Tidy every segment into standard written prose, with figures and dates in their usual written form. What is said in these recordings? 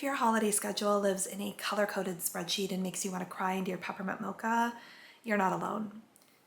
If your holiday schedule lives in a color-coded spreadsheet and makes you want to cry into your peppermint mocha, you're not alone.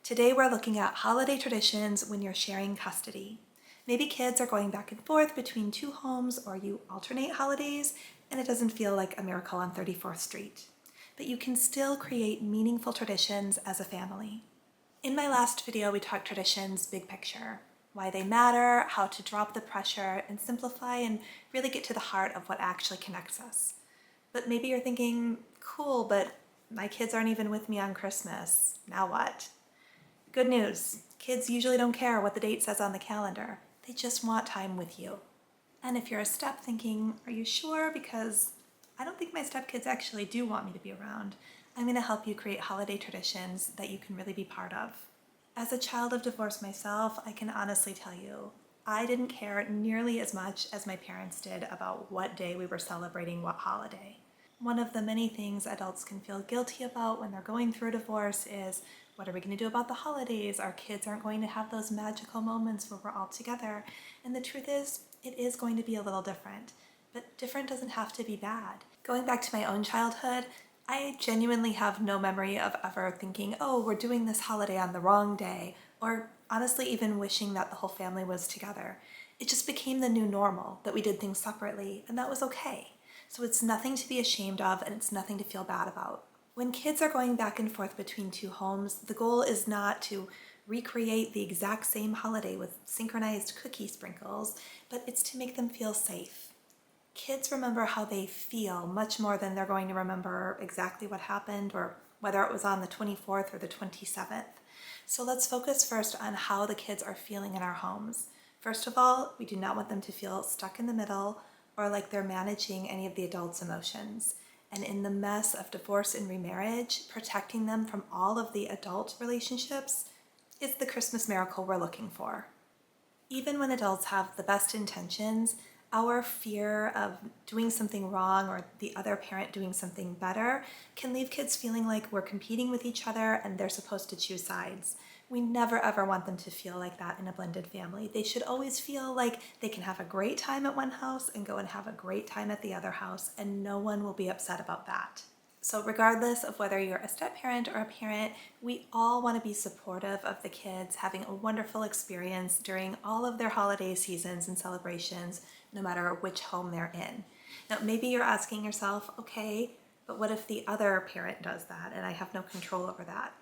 Today we're looking at holiday traditions when you're sharing custody. Maybe kids are going back and forth between two homes, or you alternate holidays and it doesn't feel like a Miracle on 34th Street. But you can still create meaningful traditions as a family. In my last video, we talked traditions big picture, why they matter, how to drop the pressure and simplify and really get to the heart of what actually connects us. But maybe you're thinking, cool, but my kids aren't even with me on Christmas. Now what? Good news, kids usually don't care what the date says on the calendar. They just want time with you. And if you're a step thinking, are you sure? Because I don't think my stepkids actually do want me to be around. I'm going to help you create holiday traditions that you can really be part of. As a child of divorce myself, I can honestly tell you, I didn't care nearly as much as my parents did about what day we were celebrating what holiday. One of the many things adults can feel guilty about when they're going through a divorce is, what are we going to do about the holidays? Our kids aren't going to have those magical moments where we're all together. And the truth is, it is going to be a little different. But different doesn't have to be bad. Going back to my own childhood, I genuinely have no memory of ever thinking, oh, we're doing this holiday on the wrong day, or honestly even wishing that the whole family was together. It just became the new normal, that we did things separately, and that was okay. So it's nothing to be ashamed of, and it's nothing to feel bad about. When kids are going back and forth between two homes, the goal is not to recreate the exact same holiday with synchronized cookie sprinkles, but it's to make them feel safe. Kids remember how they feel much more than they're going to remember exactly what happened or whether it was on the 24th or the 27th. So let's focus first on how the kids are feeling in our homes. First of all, we do not want them to feel stuck in the middle or like they're managing any of the adults' emotions. And in the mess of divorce and remarriage, protecting them from all of the adult relationships is the Christmas miracle we're looking for. Even when adults have the best intentions, our fear of doing something wrong or the other parent doing something better can leave kids feeling like we're competing with each other and they're supposed to choose sides. We never ever want them to feel like that in a blended family. They should always feel like they can have a great time at one house and go and have a great time at the other house, and no one will be upset about that. So regardless of whether you're a step-parent or a parent, we all want to be supportive of the kids having a wonderful experience during all of their holiday seasons and celebrations, no matter which home they're in. Now, maybe you're asking yourself, okay, but what if the other parent does that and I have no control over that?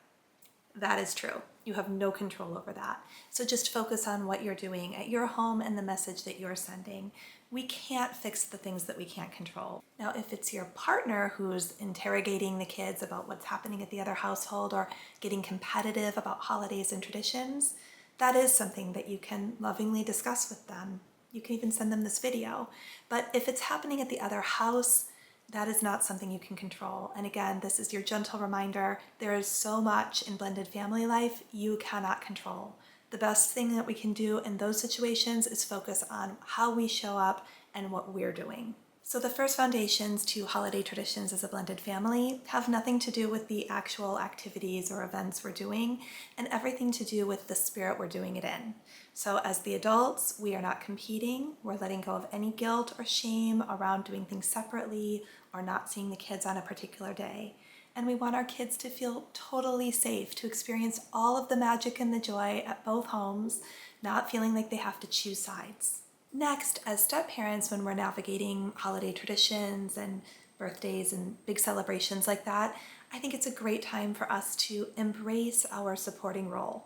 That is true. You have no control over that. So just focus on what you're doing at your home and the message that you're sending. We can't fix the things that we can't control. Now, if it's your partner who's interrogating the kids about what's happening at the other household or getting competitive about holidays and traditions, that is something that you can lovingly discuss with them. You can even send them this video. But if it's happening at the other house, that is not something you can control. And again, this is your gentle reminder, there is so much in blended family life you cannot control. The best thing that we can do in those situations is focus on how we show up and what we're doing. So the first foundations to holiday traditions as a blended family have nothing to do with the actual activities or events we're doing and everything to do with the spirit we're doing it in. So as the adults, we are not competing. We're letting go of any guilt or shame around doing things separately or not seeing the kids on a particular day. And we want our kids to feel totally safe, to experience all of the magic and the joy at both homes, not feeling like they have to choose sides. Next, as step-parents, when we're navigating holiday traditions and birthdays and big celebrations like that, I think it's a great time for us to embrace our supporting role.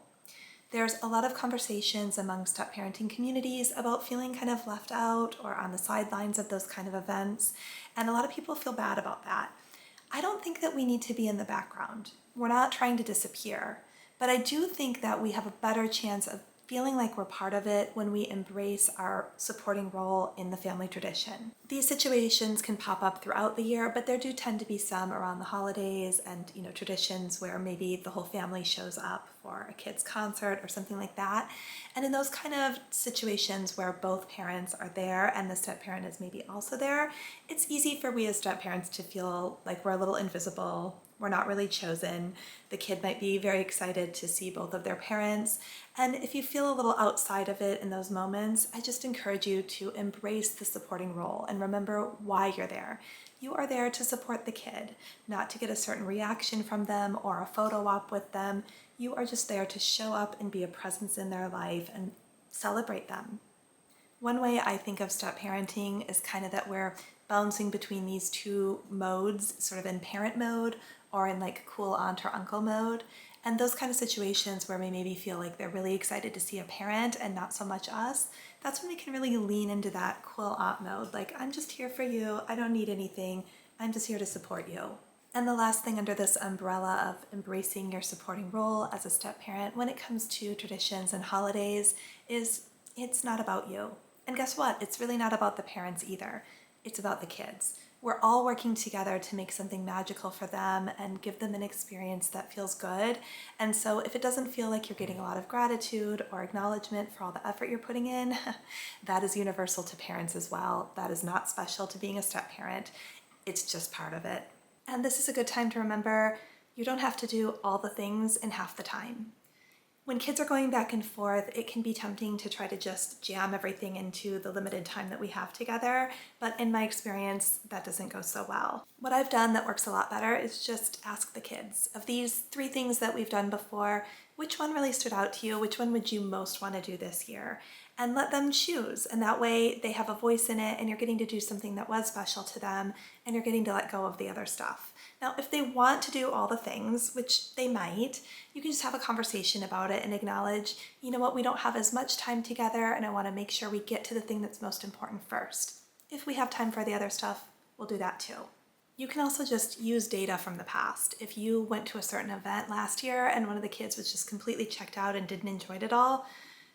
There's a lot of conversations among step-parenting communities about feeling kind of left out or on the sidelines of those kind of events, and a lot of people feel bad about that. I don't think that we need to be in the background. We're not trying to disappear, but I do think that we have a better chance of feeling like we're part of it when we embrace our supporting role in the family tradition. These situations can pop up throughout the year, but there do tend to be some around the holidays and traditions where maybe the whole family shows up for a kid's concert or something like that. And in those kind of situations where both parents are there and the step parent is maybe also there, it's easy for we as step parents to feel like we're a little invisible we're not really chosen. The kid might be very excited to see both of their parents. And if you feel a little outside of it in those moments, I just encourage you to embrace the supporting role and remember why you're there. You are there to support the kid, not to get a certain reaction from them or a photo op with them. You are just there to show up and be a presence in their life and celebrate them. One way I think of step parenting is kind of that we're bouncing between these two modes, sort of in parent mode or in like cool aunt or uncle mode. And those kind of situations where we maybe feel like they're really excited to see a parent and not so much us, that's when we can really lean into that cool aunt mode. Like, I'm just here for you. I don't need anything. I'm just here to support you. And the last thing under this umbrella of embracing your supporting role as a step parent when it comes to traditions and holidays is it's not about you. And guess what? It's really not about the parents either. It's about the kids. We're all working together to make something magical for them and give them an experience that feels good. And so if it doesn't feel like you're getting a lot of gratitude or acknowledgement for all the effort you're putting in, that is universal to parents as well. That is not special to being a step parent. It's just part of it. And this is a good time to remember you don't have to do all the things in half the time. When kids are going back and forth, it can be tempting to try to just jam everything into the limited time that we have together, but in my experience, that doesn't go so well. What I've done that works a lot better is just ask the kids, of these 3 things that we've done before, which one really stood out to you? Which one would you most want to do this year? And let them choose, and that way they have a voice in it and you're getting to do something that was special to them and you're getting to let go of the other stuff. Now, if they want to do all the things, which they might, you can just have a conversation about it and acknowledge, you know what, we don't have as much time together and I want to make sure we get to the thing that's most important first. If we have time for the other stuff, we'll do that too. You can also just use data from the past. If you went to a certain event last year and one of the kids was just completely checked out and didn't enjoy it at all,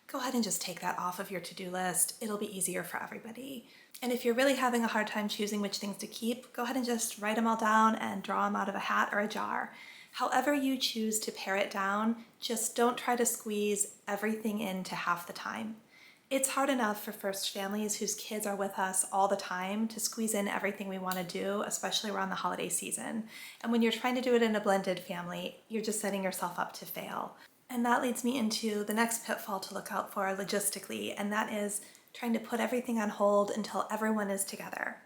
go ahead and just take that off of your to-do list. It'll be easier for everybody. And if you're really having a hard time choosing which things to keep, go ahead and just write them all down and draw them out of a hat or a jar. However you choose to pare it down, just don't try to squeeze everything into half the time. It's hard enough for first families whose kids are with us all the time to squeeze in everything we want to do, especially around the holiday season. And when you're trying to do it in a blended family, you're just setting yourself up to fail. And that leads me into the next pitfall to look out for logistically, and that is trying to put everything on hold until everyone is together.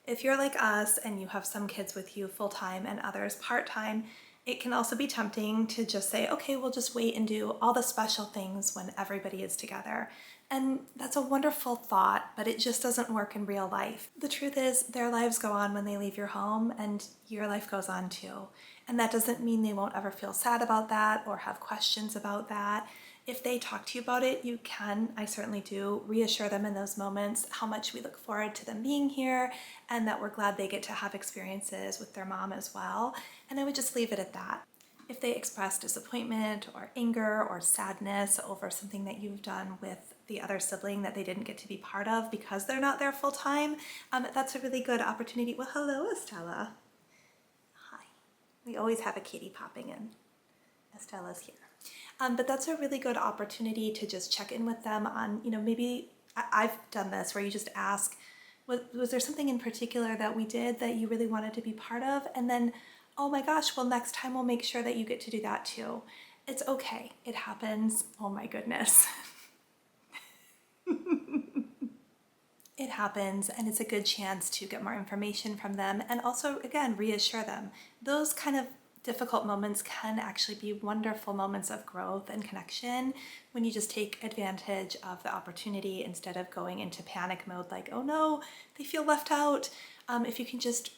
If you're like us and you have some kids with you full-time and others part-time, it can also be tempting to just say, okay, we'll just wait and do all the special things when everybody is together. And that's a wonderful thought, but it just doesn't work in real life. The truth is, their lives go on when they leave your home, and your life goes on too. And that doesn't mean they won't ever feel sad about that or have questions about that. If they talk to you about it, you can, I certainly do, reassure them in those moments how much we look forward to them being here and that we're glad they get to have experiences with their mom as well. And I would just leave it at that. If they express disappointment or anger or sadness over something that you've done with the other sibling that they didn't get to be part of because they're not there full time, that's a really good opportunity. Well, hello, Estella. Hi. We always have a kitty popping in. Estella's here. But that's a really good opportunity to just check in with them on, maybe I've done this where you just ask, was there something in particular that we did that you really wanted to be part of? And then, oh my gosh, well, next time we'll make sure that you get to do that too. It's okay. It happens. Oh my goodness. It happens, and it's a good chance to get more information from them and also, again, reassure them. Those kind of difficult moments can actually be wonderful moments of growth and connection when you just take advantage of the opportunity instead of going into panic mode like, oh no, they feel left out. If you can just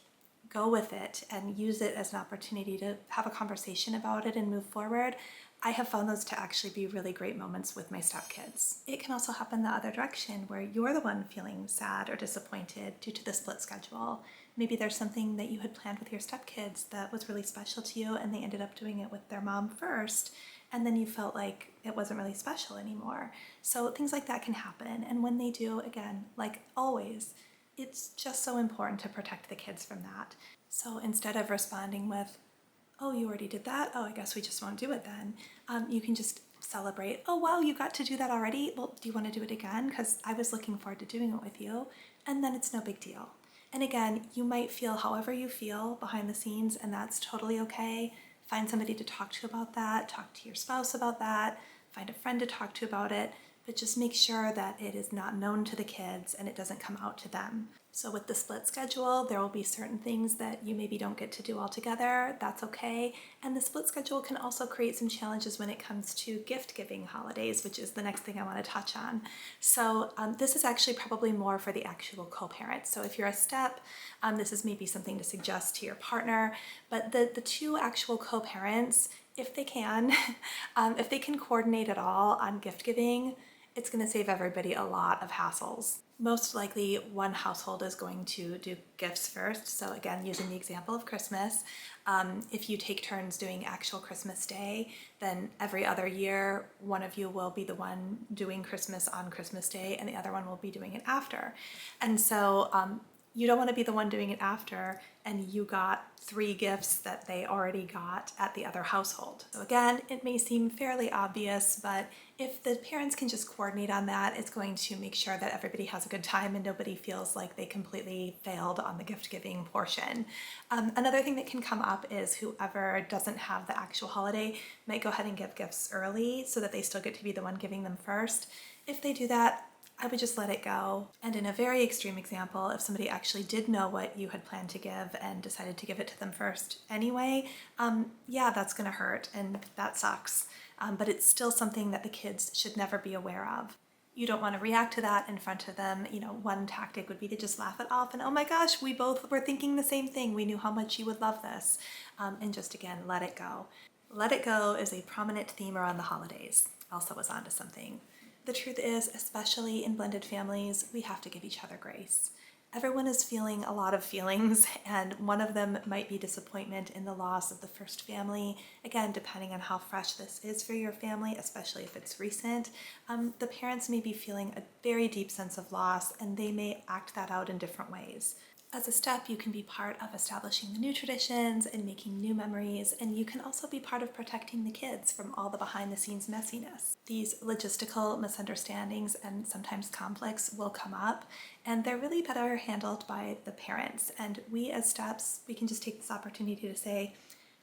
go with it and use it as an opportunity to have a conversation about it and move forward, I have found those to actually be really great moments with my stepkids. It can also happen the other direction where you're the one feeling sad or disappointed due to the split schedule. Maybe there's something that you had planned with your stepkids that was really special to you and they ended up doing it with their mom first, and then you felt like it wasn't really special anymore. So things like that can happen, and when they do, again, like always, it's just so important to protect the kids from that. So instead of responding with, oh, you already did that? Oh, I guess we just won't do it then. You can just celebrate, oh wow, you got to do that already? Well, do you want to do it again? Because I was looking forward to doing it with you. And then it's no big deal. And again, you might feel however you feel behind the scenes, and that's totally okay. Find somebody to talk to about that, talk to your spouse about that, find a friend to talk to about it, but just make sure that it is not known to the kids and it doesn't come out to them. So with the split schedule, there will be certain things that you maybe don't get to do all together. That's okay. And the split schedule can also create some challenges when it comes to gift giving holidays, which is the next thing I want to touch on. So this is actually probably more for the actual co-parent. So if you're a step, this is maybe something to suggest to your partner, but the two actual co-parents, if they can, if they can coordinate at all on gift giving, it's going to save everybody a lot of hassles. Most likely one household is going to do gifts first. So again, using the example of Christmas, if you take turns doing actual Christmas Day, then every other year, one of you will be the one doing Christmas on Christmas Day and the other one will be doing it after. And so you don't want to be the one doing it after and you got 3 gifts that they already got at the other household. So again, it may seem fairly obvious, but if the parents can just coordinate on that, it's going to make sure that everybody has a good time and nobody feels like they completely failed on the gift giving portion. Another thing that can come up is whoever doesn't have the actual holiday might go ahead and give gifts early so that they still get to be the one giving them first. If they do that, I would just let it go. And in a very extreme example, if somebody actually did know what you had planned to give and decided to give it to them first anyway, yeah, that's gonna hurt and that sucks. But it's still something that the kids should never be aware of. You don't want to react to that in front of them. You know, one tactic would be to just laugh it off and, oh my gosh, we both were thinking the same thing. We knew how much you would love this. And just again, let it go. Let it go is a prominent theme around the holidays. Elsa was onto something. The truth is, especially in blended families, we have to give each other grace. Everyone is feeling a lot of feelings, and one of them might be disappointment in the loss of the first family. Again, depending on how fresh this is for your family, especially if it's recent, the parents may be feeling a very deep sense of loss, and they may act that out in different ways. As a step, you can be part of establishing the new traditions and making new memories, and you can also be part of protecting the kids from all the behind-the-scenes messiness. These logistical misunderstandings and sometimes conflicts will come up, and they're really better handled by the parents. And we as steps, we can just take this opportunity to say,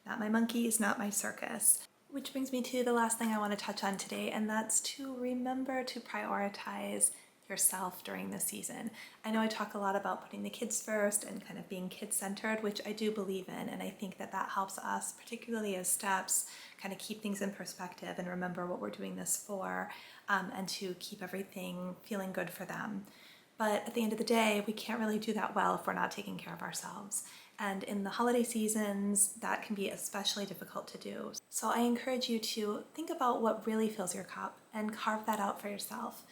not my monkeys, not my circus. Which brings me to the last thing I want to touch on today, and that's to remember to prioritize yourself during this season. I know I talk a lot about putting the kids first and kind of being kid-centered, which I do believe in, and I think that that helps us, particularly as steps, kind of keep things in perspective and remember what we're doing this for, and to keep everything feeling good for them. But at the end of the day, we can't really do that well if we're not taking care of ourselves. And in the holiday seasons, that can be especially difficult to do. So I encourage you to think about what really fills your cup and carve that out for yourself.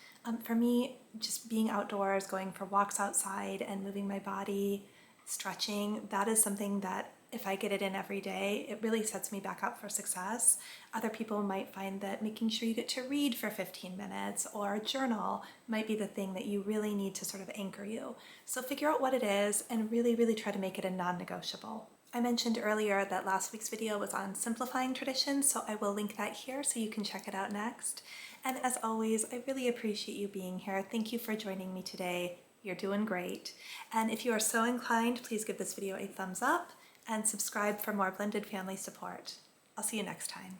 For me, just being outdoors, going for walks outside and moving my body, stretching, that is something that if I get it in every day, it really sets me back up for success. Other people might find that making sure you get to read for 15 minutes or journal might be the thing that you really need to sort of anchor you. So figure out what it is and really, really try to make it a non-negotiable. I mentioned earlier that last week's video was on simplifying traditions, so I will link that here so you can check it out next. And as always, I really appreciate you being here. Thank you for joining me today. You're doing great. And if you are so inclined, please give this video a thumbs up and subscribe for more blended family support. I'll see you next time.